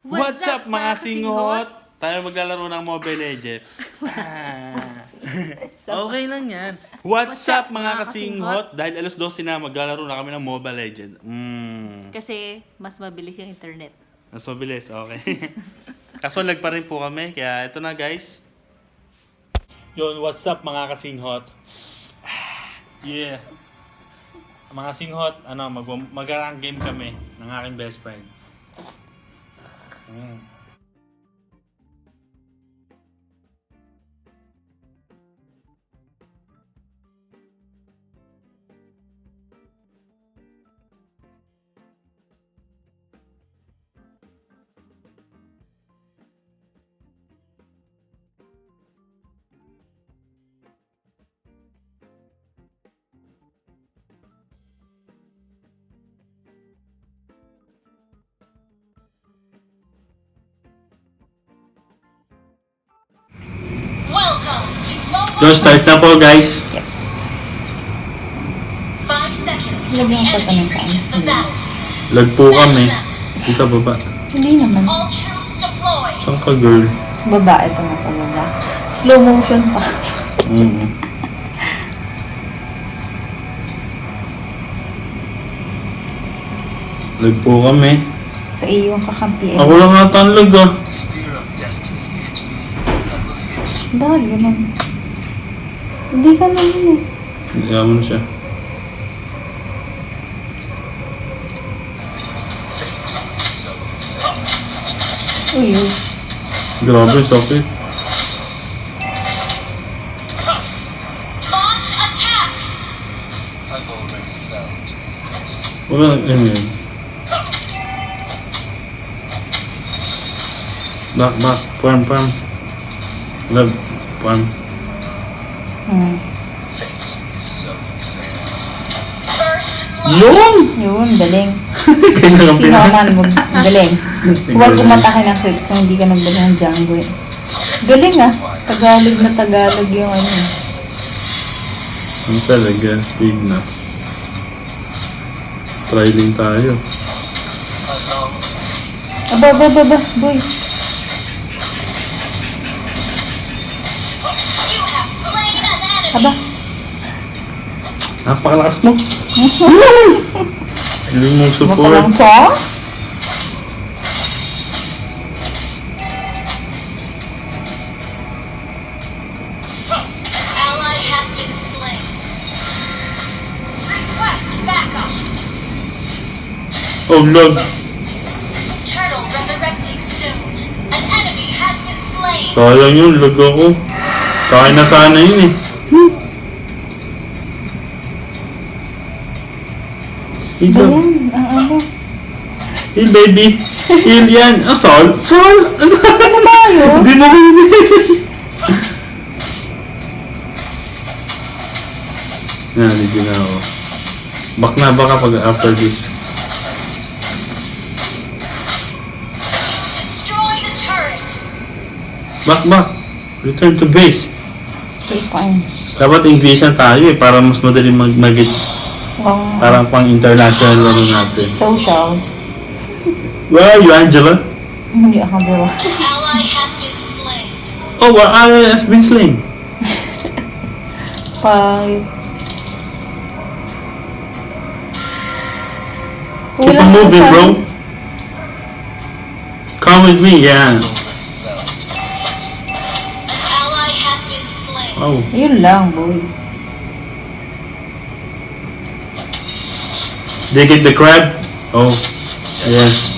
What's up mga singhot? Tayo maglalaro ng Mobile Legends. Okay lang yan. What's up mga kasinghot? Dahil alas 12 na, maglalaro na kami ng Mobile Legends. Kasi mas mabilis yung internet. Mas mabilis, okay. Kaso lag pa rin po kami, kaya ito na guys. Yun, what's up mga kasinghot? Yeah. Mga singhot, mag-rank game kami ng aking best friend. So, start na po guys. Yes. 5 seconds till the enemy reaches the battlefield. Lag po kami. Dito baba. Hindi naman. All troops deployed. Saan ka girl? Baba, ito na talaga. Slow motion pa. Lag po kami. Sa iyong kakampi. Ako lang ata ang lag ah. Bakit ganun? Hindi ka naman eh. Yaman siya. Uy, uy. Grabe, sakit. Launch attack. Wala nang yun. Back. Farm. Lag. Farm. First blood. Yun! Yun, galing. Kaya Si Norman, galing. Huwag umatake ng creeps kung hindi ka nagdala ng Django eh. Galing ah. Tagalog na Tagalog yung ano. Ang talaga, Steve na. Trialing tayo. Aba, boy. You have slain an enemy. Aba. Napakalakas mo. Hindi mo Huwag ka support. lang siya. An ally has been slain. Request backup. Oh, lag. Turtle resurrecting soon. An enemy has been slain. Sayang yun, lag ako. Sa akin na sana yun eh. Ba Ito. yan? Ang ano? Hey baby. Heal yan. Ah, Sol? Ano ba yun? Hindi mo hindi. Nalito na ako. Back na baka pag after this. Destroy the turret. Back. Return to base. Okay, fine. Dapat English na tayo eh, para mas madali mag-gets. Parang pang international laro natin. Social. Where are you, Angela? Hindi ako dalawa. An ally has been slain. Oh, well, Ali has been slain. Keep on moving, bro. Come with me, yeah. An ally has been slain. Oh, Yun lang, boy. they get the crab? Oh, yes.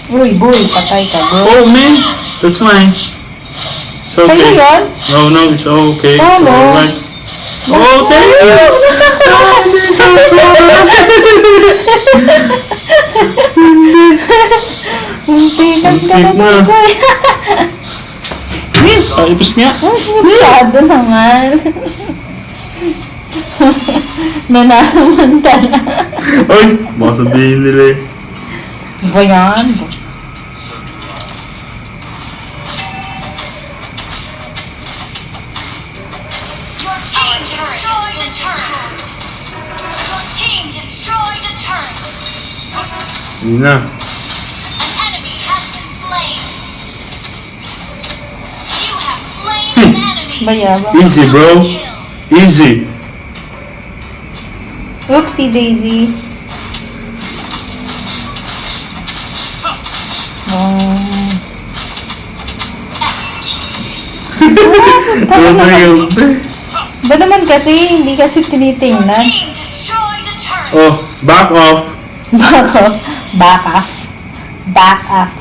Uy, boy, patay ka, bro. Oh, man, that's mine. It's Sa'yo okay. yun? No, it's okay. It's Tama. alright. Oh, thank you. Muntikan ka na Muntik na. boy. Ipos nga. Masyado naman. Nanamantala. Ay, baka sabihin nila eh. Ba yan? Your team destroyed a turret. Your team destroyed Hindi na. An enemy has been slain. You have slain an enemy. Bayabang. Easy, bro. Kill. Easy. Oopsie daisy. Oh. Ano na yun? Ba naman kasi, hindi kasi Your tinitingnan. team destroyed a turret. Oh, back off. Back off. Back off. Back off.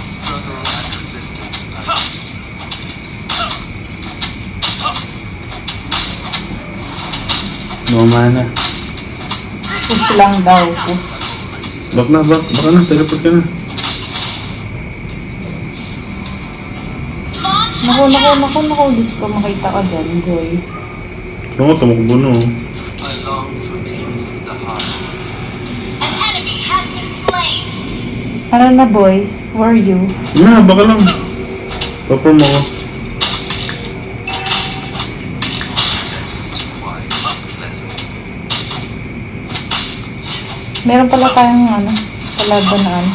Struggle and resistance are useless. No mana. Push lang daw. Push. Back na, back. Baka na, teleport ka na. Launch Naku. Diyos ko, makita ka dyan, Joy. Ako, tumakbo no. I long for peace in the heart. An enemy has been slain. Ano na, boys? Where are you? Na, baka lang. Paper mo ako. It's quiet and pleasant. Meron pala tayong ano, palaban na ano.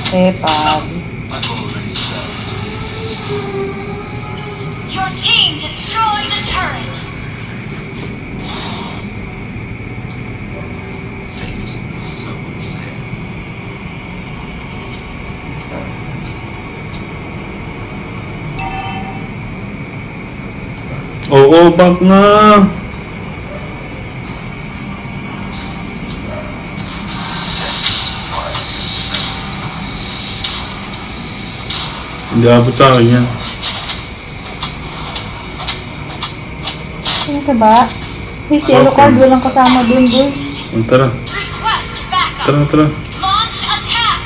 Pag. I've already felt this. Your team destroyed a turret. Fate is so unfair. Oo, back na. It's quiet and pleasant. Hindi abot sa akin yan. Ano ka ba? Uy, si Alucard, walang kasama dun, boy. Oh, tara. Request backup. Tara. Launch attack.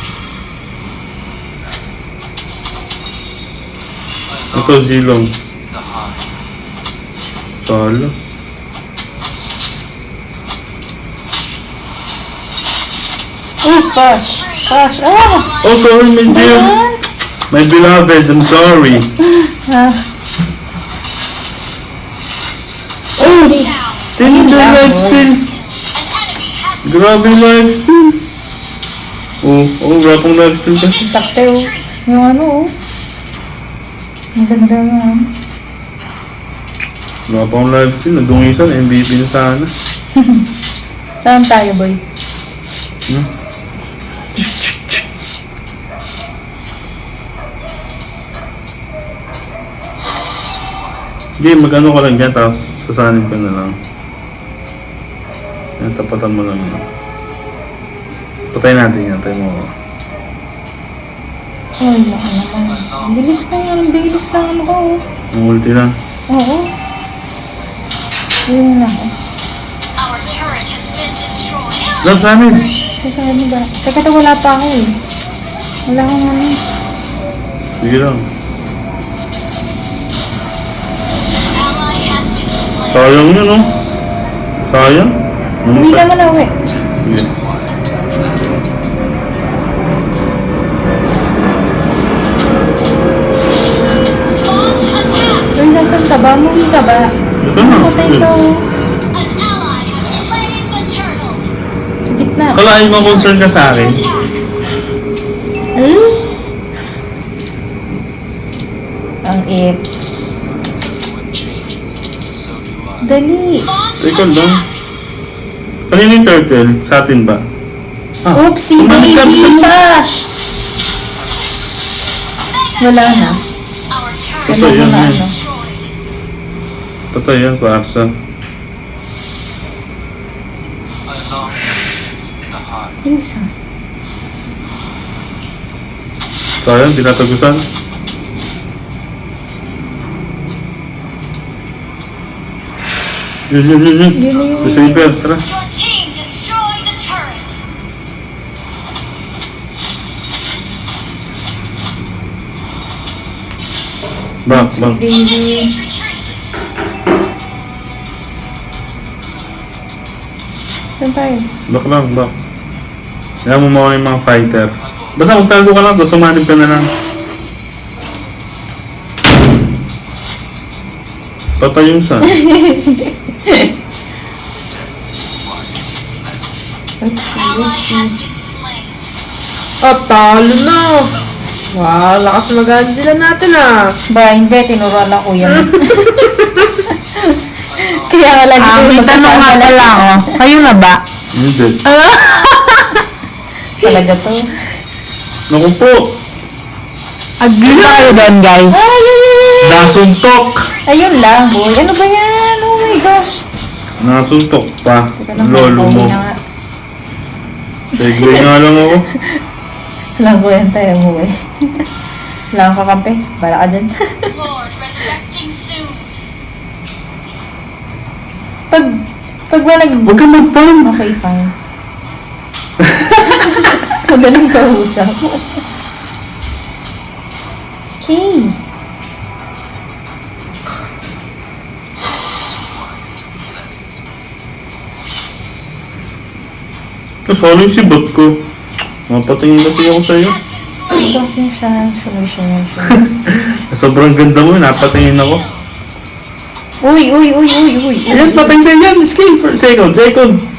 I Ito, long Zilong. for peace in the heart. Sala. Uy, Crush. Ah! Oh, sorry, Medyo. My beloved, I'm sorry. Ah. Oh, Down. tindi lifesteal. An enemy has been Grabe lifesteal. Wala pang lifesteal kasi. Sakte, oh. Yung ano, oh. Ang ganda yung ano. Wala pang lifesteal. Nadungisan, MVP na sana. Saan tayo, boy? Hmm? Hindi, mag-ano ka lang dyan, tapos sasanib ka na lang. Yan, tapatan mo lang yan. Patay natin yan, tayo mo. Ay, naku naman. Bilis pa yung bilis na ano ko, oh. Ang ulti lang. Oo. Ayun na ako. Our turret has been destroyed. Lang sanib! Teka, ano ba? Teka, wala pa ako, eh. Wala akong ano. Sige lang. Ally has been slain. Sayang yun, no? Sayang? Uwi ka mo na, uwi. Sige. Launch attack. Uy, nasan ka ba? Umuwi ka ba? Ito na. Patay ka, oh. An ally has slain the turtle. Sa gitna. Kalahin mo concern ka sa akin. Attack. Hmm? Ang ips. Everyone changes, so do I. Dali. Launch Teka lang. attack. Kanina yung turtle? Sa atin ba? Oopsie tumalik ka daisy, sa- Flash! Wala na. Our turret Ito, has yan, been yan. destroyed. Patay yan, paarsa. I long for peace in the heart. Isa. Sayang, dinatagusan. Yun. Yun na yun. Disable, tara. Your team destroyed a turret. Back. Daisy. Initiate retreat. Saan tayo? Back lang. Kaya mo mga yung mga fighter. Basta magtago ka lang, tapos sumanib ka na lang. Patay yung sun. ally has been slain. Oh, talo na. Wow, lakas mag-Angela natin ah. Ba, hindi. Tinuruan ako yan. Kaya nga lagi ko May tanong nga pala ako. Kayo na ba? Hindi. Talaga to. Naku po. Agree na kayo doon, guys. Nasuntok. Ayun lang, boy. Ano ba yan? Oh my gosh. Nasuntok pa. Teka lang, Lolo mo. pauwi na nga. Segway nga lang ako. Walang kwenta eh, umuwi. Wala kang kakampi. Bala ka dyan. Lord resurrecting soon. Pag ba Huwag kang mag-farm. Okay, fine. Magaling kausap. Okay. Kasali si bot ko. Mapatingin kasi ako sa'yo. Has been slain. Ito kasi siya. Sure. Sobrang ganda mo, napatingin ako. Uy. Ayan, patingin yan. Escape for second. An enemy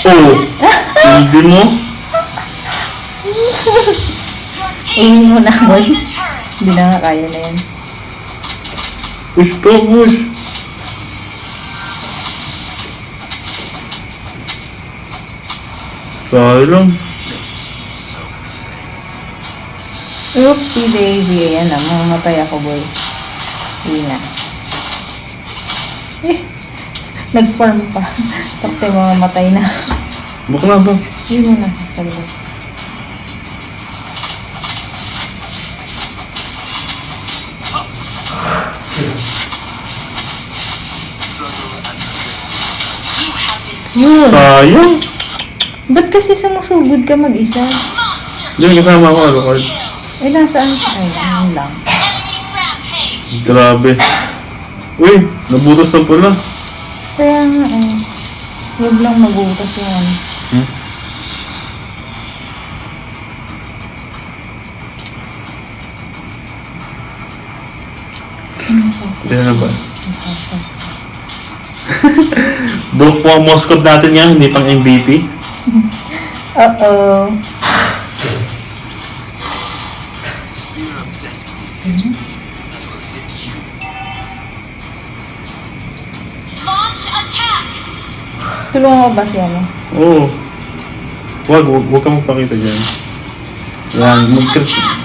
Oh. Hindi mo. Your team Uwi mo na, boy. destroyed the turret. Hindi na nga kaya na yan. Push to, push. Sayang. Oopsie daisy. Ayan na. Mamamatay ako, boy. Hindi na. Nag-farm pa. Takte mamamatay na. Bakla ba? Hindi mo na. Sabi mo. You have been slain. Yun. Sayang. Ba't kasi sumusugod ka mag-isa? Monster Hindi, kasama ako, Alucard. Eh, nasaan siya? Ay, yun lang. enemy rampage. Grabe. Uy, nabutas na pala. Kaya nga eh. Huwag lang magutas yan. Kaya na ba? Bulok po ang mascot natin yan, hindi pang MVP. Uh-oh. Spear of destiny hit you and will hit you. Launch attack. Tulungan ko ba si ano? Oo. Huwag kang magpakita dyan. Yan, Launch mag-crit. attack.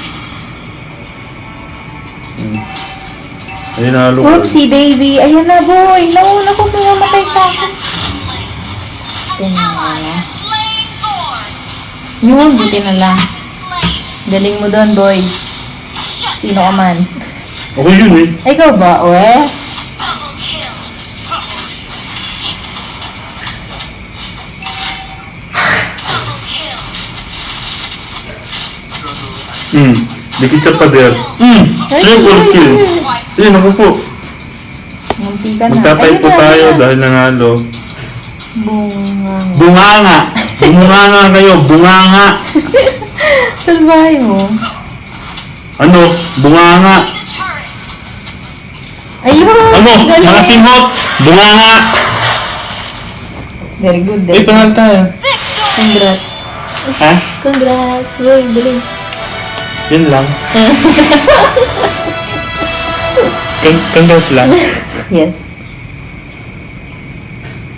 Ayun na, Alucard. Oopsie daisy. Ayan na, boy. Nauna ko mamatay ka. Has been slain. An ally has slain Thor. Yun, buti na lang. Slain. Galing mo doon, boy. Shut Sino ka man? Ako yun eh. Ikaw ba, oe? double kill. Double kill. Dikit siya pa der. Triple kill. Ayun, ako po. Munti ka na. Magtatay po Ayun na, tayo ayun na. dahil nanalo. Bunga. Bunganga! Bunganga kayo! Bunganga! Salbahe mo. Ano? Bunganga! The turret. Ayun! Ano? Galing. Mga singhot! Bunganga! Very good, Ay, very good. pangal tayo. Congrats. Ha? Congrats, boy. Galing. Yun lang. Congrats lang. Yes.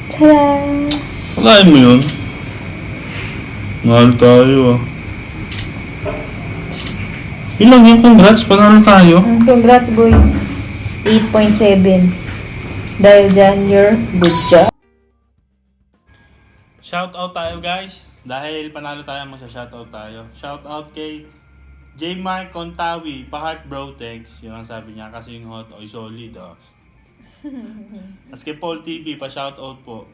Tada! Walain mo yun. Mahal tayo ah. Yun lang yun, congrats. Panalo tayo. Congrats, boy. 8.7. Dahil dyan, you're good job. Shout out tayo guys. Dahil panalo tayo, magsa-shoutout tayo. Shout out kay J. Mark Contawi, pa-heart bro, thanks. Yun ang sabi niya, kasi yung hot, oy solid oh. Tapos kay Paul TV, pa-shoutout po.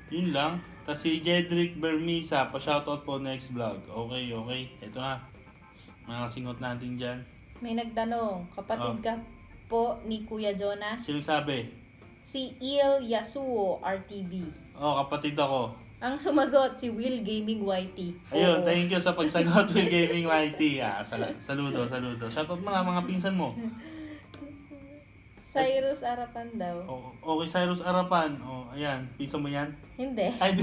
Yun lang. Tapos si Jedrick Bermisa, pa-shoutout po next vlog. Okay. Ito na. Mga singot natin dyan. May nagtanong, kapatid ka po ni Kuya Jonah? Sino sabi? Si Il Yasuo RTB. Oh, kapatid ako. Ang sumagot, si Will Gaming YT. Ayun, Oo. thank you sa pagsagot Will Gaming YT. Saludo. Shoutout mga pinsan mo. Cyrus Arapan daw. Okay, Cyrus Arapan. Ayan. Pisa mo yan? Hindi. Ay,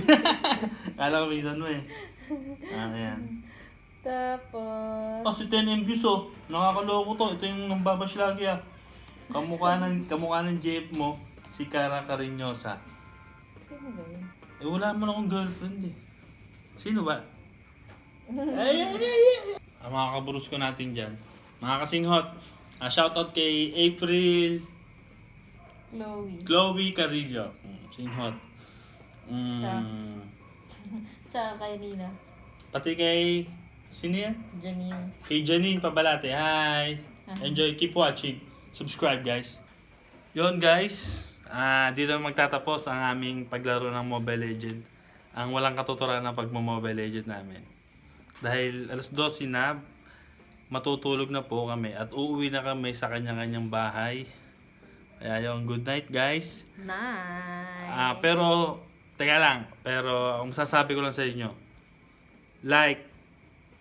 kala ko pinsan mo eh. Ayan. Tapos, Si 10M views Nakakaloko to. Ito yung nambabash lagi Kamukha ng Jeff mo, si Cara Carinosa. sino ba yun? Wala mo akong girlfriend eh. Sino ba? Ang mga kabrus ko natin dyan. Mga kasinghot. Shoutout kay April Chloe. Carillo. Singhot. Tsaka kay Nina. Pati kay... Sino yan? Janine. Kay Janine Pabalate. Hi! Enjoy. Keep watching. Subscribe guys. Yun guys. Dito magtatapos ang aming paglaro ng Mobile Legend. Ang walang katuturan ng pagmo-Mobile Legend namin. Dahil alas 12 na, matutulog na po kami at uuwi na kami sa kanya-kanyang bahay. Kaya yung good night guys. Nice. Pero, teka lang. Pero, ang sasabi ko lang sa inyo, like,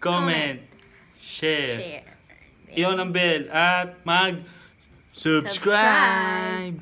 comment, share. I-on ang bell at mag-subscribe.